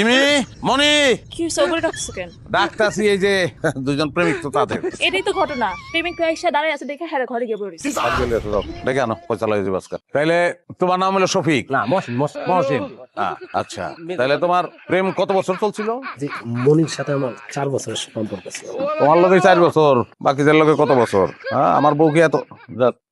তুমি মনি কি সবরে ডাকছো কেন? ডাকতাছি এই যে দুজন প্রেমিক তো তাদের এটাই তো ঘটনা। প্রেমিক এসে দাঁড়ায় আছে দেখে হ্যাঁ ঘরে গিয়ে পড়িস। দেখে আনো পয়সা লাগে যাবে আজকাল। তাইলে তোমার নাম হলো শফিক? না মহসিন মহসিন। আচ্ছা, তাহলে তোমার প্রেম কত বছর চলছিল? মনির সাথে আমার 4 বছরের সম্পর্ক ছিল। তোমার লোকে 4 বছর, বাকিদের লোকে কত বছর? হ্যাঁ, আমার বউ কি এত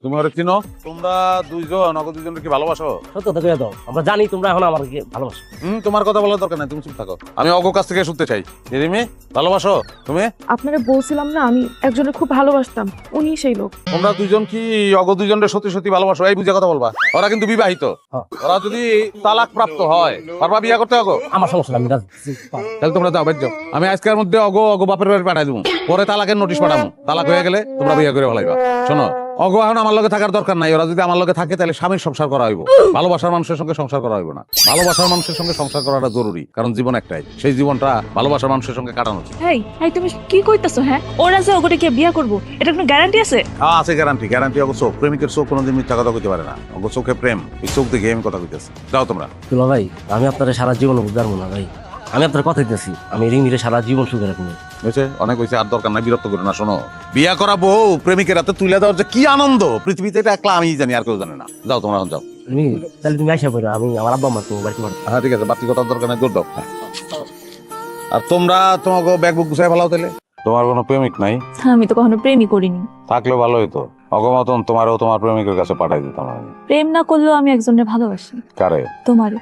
তুমি ওরে চিনো? তোমরা দুইজন দুজন কি ভালোবাসো? সত্য কথা কইয়া দাও, আমরা জানি তোমরা এখন আমাকে ভালোবাসো। তোমার কথা বলার দরকার নাই, তুমি চুপ থাকো। আমি অগো কাছ থেকে শুনতে চাই, রিমি ভালোবাসো তুমি? আপনারা বলছিলাম না আমি একজনের খুব ভালোবাসতাম, উনি সেই লোক। তোমরা দুইজন কি অগো দুইজনের সত্যি সত্যি ভালোবাসো? এই বুঝে কথা বলবা। ওরা কিন্তু বিবাহিত। ওরা যদি তালাক প্রাপ্ত হয় পারবা বিয়া করতে? অগো আমার সমস্যা না, আমি রাজি। তাহলে তোমরা যাও, বের যাও। আমি আজকের মধ্যে অগো বাপের বাড়ি পাঠাই দেবো, পরে তালাকের নোটিশ পাঠাবো। তালাক হয়ে গেলে তোমরা বিয়া করে ভালাইবা। শোনো, অগো এখন আমার লগে থাকার দরকার নাই। ওরা যদি আমার লগে থাকে তাহলে স্বামীর সংসার করা হইব, ভালোবাসার মানুষের সঙ্গে সংসার করা হইব না। ভালোবাসার মানুষের সঙ্গে সংসার করাটা জরুরি, কারণ জীবন একটাই, সেই জীবনটা ভালোবাসার মানুষের সঙ্গে কাটানো উচিত। হেই হেই, তুমি কি কইতাছো? হ্যাঁ, ওরা যে ওগোটা কে বিয়া করবো এটা কোনো গ্যারান্টি আছে? আছে গ্যারান্টি। অগো চোখ, প্রেমিকের চোখ কোনোদিন মিথ্যা কথা কইতে পারে না। অগো চোখে প্রেম, এই চোখ দেখে আমি কথা কইতেছি। যাও তোমরা। তুলা ভাই, আমি আপনার সারা জীবন বুঝার না ভাই। আমি আপনার কথা দিতেছি, আমি রিমিরে সারা জীবন সুখে রাখবো। হয়েছে, অনেক হয়েছে, আর দরকার নাই, বিরক্ত করে না। শোনো, বিয়া করা বউ প্রেমিকের হাতে তুলে দেওয়ার যে কি আনন্দ পৃথিবীতে, এটা একলা আমি জানি, আর কেউ জানে না। যাও তোমরা, যাও। রিমি, তাহলে তুমি আইসা পড়ো, আমি আমার আব্বা আমার তো বাড়িতে পারবো। হ্যাঁ ঠিক আছে, বাকি কথার দরকার নাই, দৌড় দাও। আর তোমরা তোমাকে ব্যাগ বুক গুছাই ফেলাও তাহলে। তোমার কোনো প্রেমিক নাই? আমি তো কখনো প্রেমই করিনি। থাকলে ভালো হইতো, অগমতন তোমারও তোমার প্রেমিকের কাছে পাঠাই দিতাম আমি। প্রেম না করলেও আমি একজনের ভালোবাসি। কারে? তোমারে।